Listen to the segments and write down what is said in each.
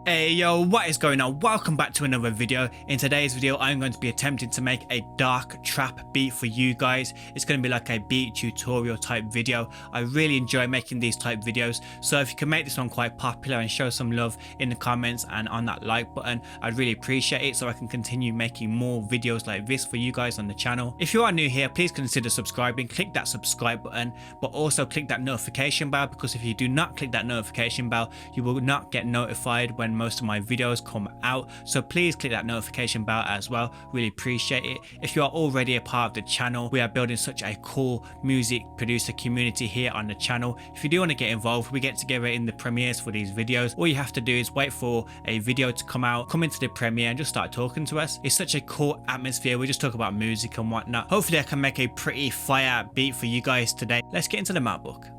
Hey yo, what is going on? Welcome back to another video. In today's video, I'm going to be attempting to make a dark trap beat for you guys. It's going to be like a beat tutorial type video. I really enjoy making these type videos, so if you can make this one quite popular and show some love in the comments and on that like button, I'd really appreciate it so I can continue making more videos like this for you guys on the channel. If you are new here, please consider subscribing. Click that subscribe button, but also click that notification bell, because if you do not click that notification bell, you will not get notified when most of my videos come out. So please click that notification bell as well. Really appreciate it. If you are already a part of the channel, we are building such a cool music producer community here on the channel. If you do want to get involved, we get together in the premieres for these videos. All you have to do is wait for a video to come out, come into the premiere and just start talking to us. It's such a cool atmosphere. We just talk about music and whatnot. Hopefully I can make a pretty fire beat for you guys today. Let's get into the MacBook.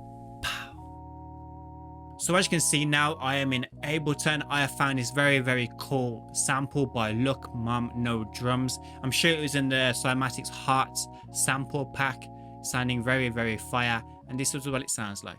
So as you can see now, I am in Ableton. I have found this very cool sample by Look Mom No Drums. I'm sure it was in the Cymatics Hearts sample pack, sounding very fire, and this is what it sounds like.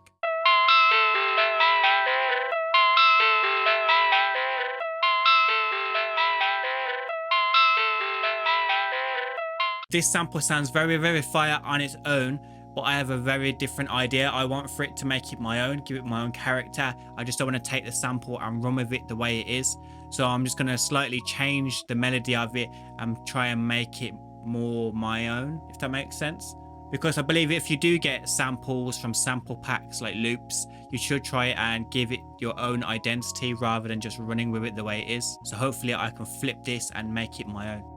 This sample sounds very fire on its own, but I have a very different idea. I want for it to make it my own, give it my own character. I just don't want to take the sample and run with it the way it is. So I'm just going to slightly change the melody of it and try and make it more my own, if that makes sense. Because I believe if you do get samples from sample packs like loops, you should try and give it your own identity rather than just running with it the way it is. So hopefully I can flip this and make it my own.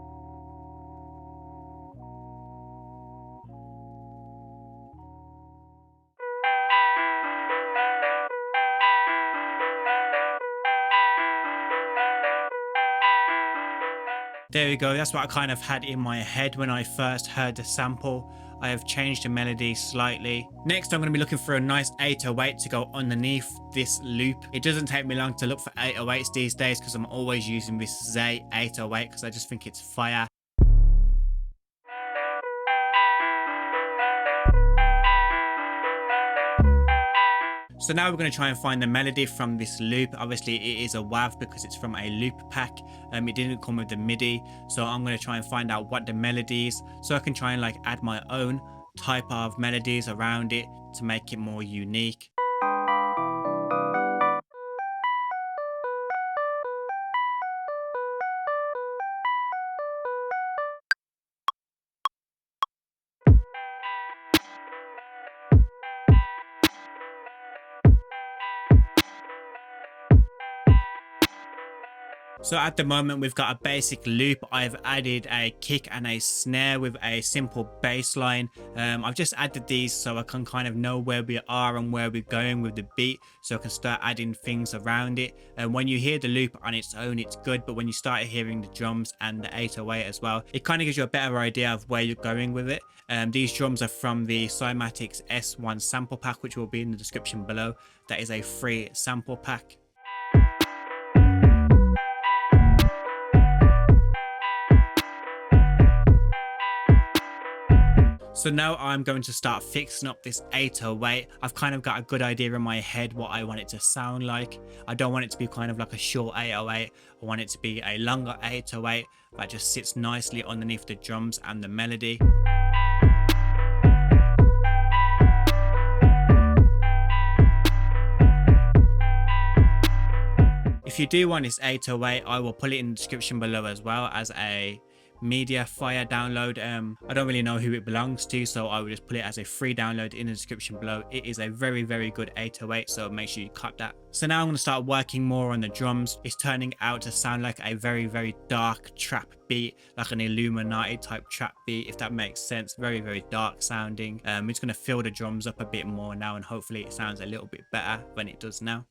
There we go, that's what I kind of had in my head when I first heard the sample. I have changed the melody slightly. Next, I'm going to be looking for a nice 808 to go underneath this loop. It doesn't take me long to look for 808s these days because I'm always using this Zay 808 because I just think it's fire. So now we're going to try and find the melody from this loop. Obviously it is a WAV because it's from a loop pack. It didn't come with the MIDI. So I'm going to try and find out what the melody is so I can try and like add my own type of melodies around it to make it more unique. So at the moment we've got a basic loop. I've added a kick and a snare with a simple bass line. I've just added these so I can kind of know where we are and where we're going with the beat, so I can start adding things around it. And when you hear the loop on its own, it's good, but when you start hearing the drums and the 808 as well, it kind of gives you a better idea of where you're going with it. These drums are from the Cymatics S1 sample pack, which will be in the description below. That is a free sample pack. So now I'm going to start fixing up this 808. I've kind of got a good idea in my head what I want it to sound like. I don't want it to be kind of like a short 808. I want it to be a longer 808 that just sits nicely underneath the drums and the melody. If you do want this 808, I will put it in the description below as well as a media file download. I don't really know who it belongs to, so I will just put it as a free download in the description below. It is a very good 808, so make sure you cut that. So now I'm going to start working more on the drums. It's turning out to sound like a very dark trap beat, like an Illuminati type trap beat, if that makes sense. Very dark sounding. I'm just going to fill the drums up a bit more now, and hopefully it sounds a little bit better than it does now.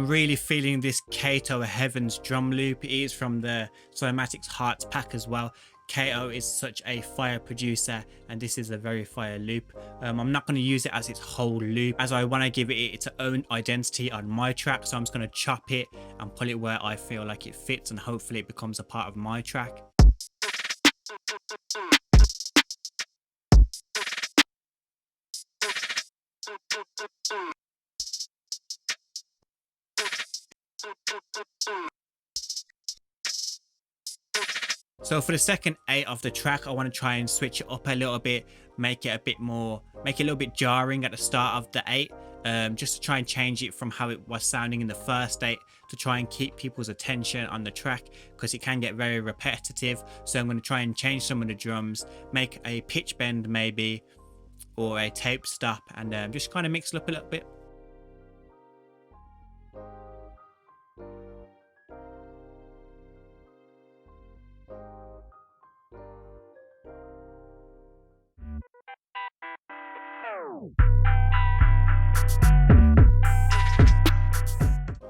Really feeling this Kato Heavens drum loop. It is from the Cymatics Hearts pack as well. KO is such a fire producer, and this is a very fire loop. I'm not going to use it as its whole loop, as I want to give it its own identity on my track. So I'm just going to chop it and put it where I feel like it fits, and hopefully it becomes a part of my track. So for the second 8 of the track, I want to try and switch it up a little bit, make it a little bit jarring at the start of the 8, just to try and change it from how it was sounding in the first 8, to try and keep people's attention on the track, because it can get very repetitive. So I'm going to try and change some of the drums, make a pitch bend maybe, or a tape stop, and just kind of mix it up a little bit.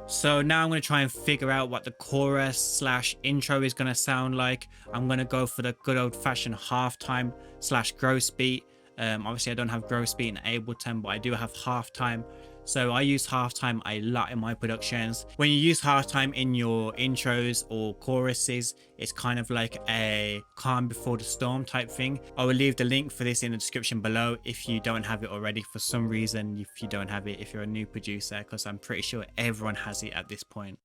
So now I'm going to try and figure out what the chorus slash intro is going to sound like. I'm going to go for the good old fashioned halftime slash gross beat. Obviously I don't have gross beat in Ableton, but I do have halftime. So I use halftime a lot in my productions. When you use halftime in your intros or choruses, it's kind of like a calm before the storm type thing. I will leave the link for this in the description below if you don't have it already for some reason, if you don't have it, if you're a new producer, because I'm pretty sure everyone has it at this point.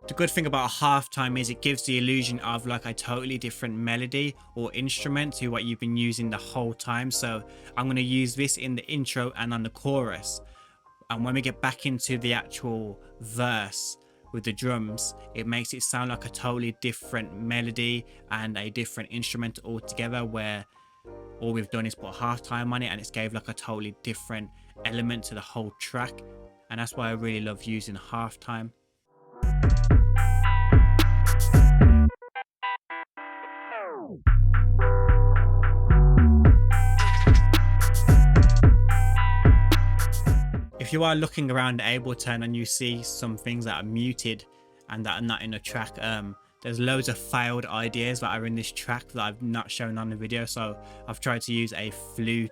The good thing about halftime is it gives the illusion of like a totally different melody or instrument to what you've been using the whole time. So I'm going to use this in the intro and on the chorus, and when we get back into the actual verse with the drums, it makes it sound like a totally different melody and a different instrument altogether, where all we've done is put halftime on it and it's gave like a totally different element to the whole track. And that's why I really love using halftime. If you are looking around Ableton and you see some things that are muted and that are not in the track, there's loads of failed ideas that are in this track that I've not shown on the video. So I've tried to use a flute,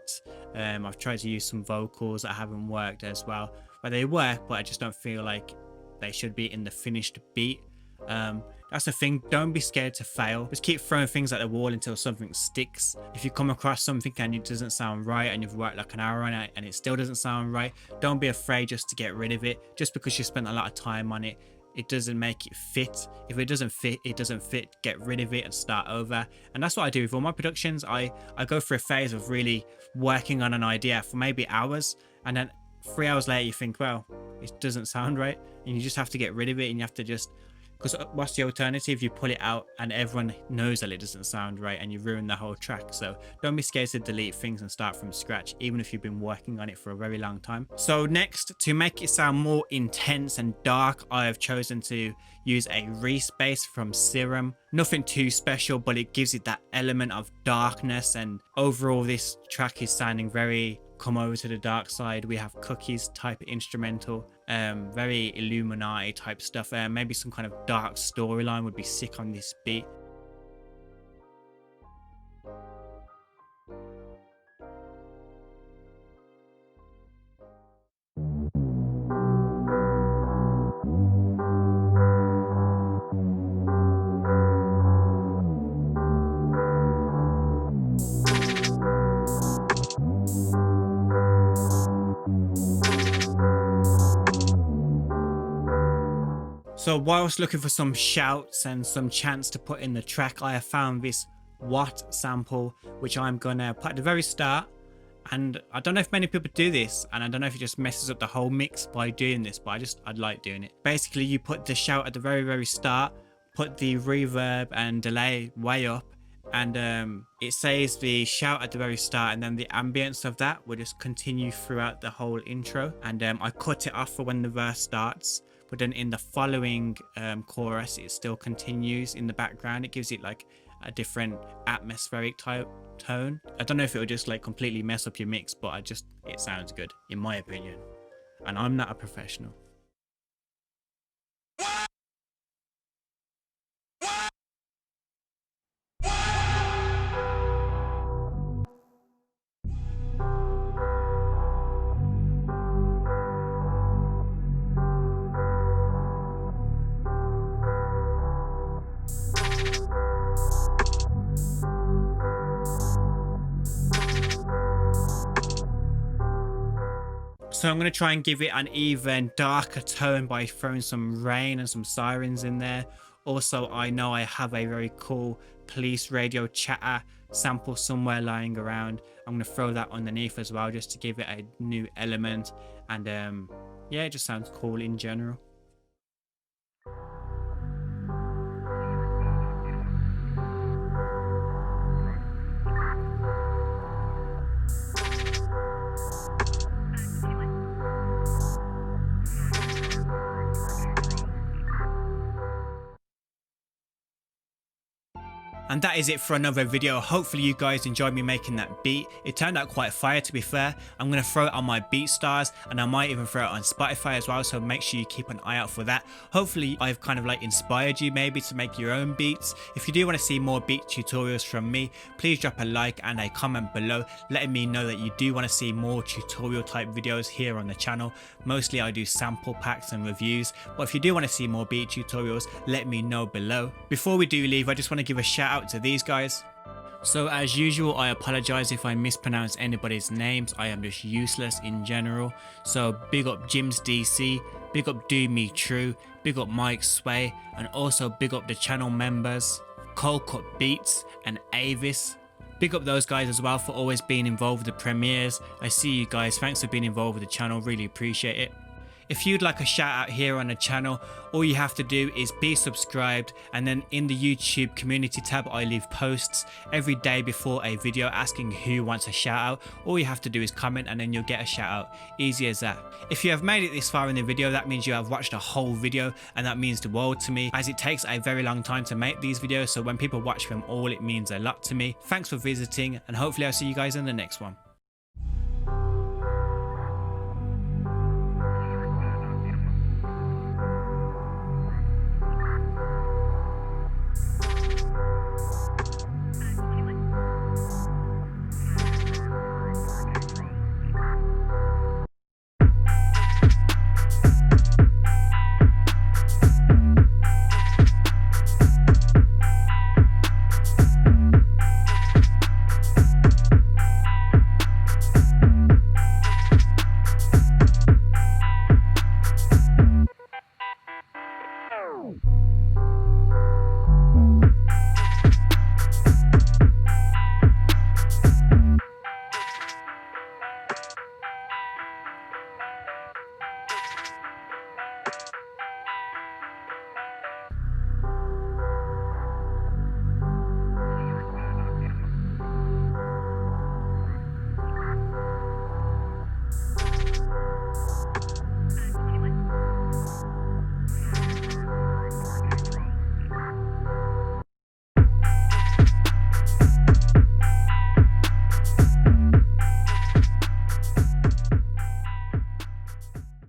I've tried to use some vocals that haven't worked as well, but they work, but I just don't feel like they should be in the finished beat. That's the thing, don't be scared to fail. Just keep throwing things at the wall until something sticks. If you come across something and it doesn't sound right and you've worked like an hour on it and it still doesn't sound right, don't be afraid just to get rid of it. Just because you spent a lot of time on it, it doesn't make it fit. If it doesn't fit, it doesn't fit. Get rid of it and start over. And that's what I do with all my productions. I go through a phase of really working on an idea for maybe hours, and then 3 hours later you think, well, it doesn't sound right, and you just have to get rid of it. And you have to just, because what's the alternative? You pull it out and everyone knows that it doesn't sound right and you ruin the whole track. So don't be scared to delete things and start from scratch, even if you've been working on it for a very long time. So next, to make it sound more intense and dark, I have chosen to use a respace from Serum. Nothing too special, but it gives it that element of darkness, and overall this track is sounding very come over to the dark side. We have Cookies type instrumental, very Illuminati type stuff. Maybe some kind of dark storyline would be sick on this beat. So whilst looking for some shouts and some chants to put in the track, I have found this What sample, which I'm gonna put at the very start. And I don't know if many people do this, and I don't know if it just messes up the whole mix by doing this, but I'd like doing it. Basically, you put the shout at the very start, put the reverb and delay way up, and it says the shout at the very start, and then the ambience of that will just continue throughout the whole intro. And I cut it off for when the verse starts, but then in the following chorus it still continues in the background. It gives it like a different atmospheric type tone. I don't know if it will just like completely mess up your mix, but it sounds good in my opinion. and I'm not a professional. So I'm going to try and give it an even darker tone by throwing some rain and some sirens in there. Also, I know I have a very cool police radio chatter sample somewhere lying around. I'm going to throw that underneath as well, just to give it a new element. And yeah, it just sounds cool in general. And that is it for another video. Hopefully you guys enjoyed me making that beat. It turned out quite fire, to be fair. I'm going to throw it on my BeatStars, and I might even throw it on Spotify as well, so make sure you keep an eye out for that. Hopefully I've kind of like inspired you maybe to make your own beats. If you do want to see more beat tutorials from me, please drop a like and a comment below letting me know that you do want to see more tutorial type videos here on the channel. Mostly I do sample packs and reviews, but if you do want to see more beat tutorials, let me know below. Before we do leave, I just want to give a shout out to these guys. So as usual, I apologize if I mispronounce anybody's names. I am just useless in general. So big up Jims DC, big up Do Me True, big up Mike Sway, and also big up the channel members Cold Cut Beats and Avis. Big up those guys as well for always being involved with the premieres. I see you guys, thanks for being involved with the channel, really appreciate it. If you'd like a shout out here on the channel, all you have to do is be subscribed, and then in the YouTube community tab I leave posts every day before a video asking who wants a shout out. All you have to do is comment and then you'll get a shout out. Easy as that. If you have made it this far in the video, that means you have watched a whole video, and that means the world to me, as it takes a very long time to make these videos, so when people watch them all, it means a lot to me. Thanks for visiting, and hopefully I'll see you guys in the next one.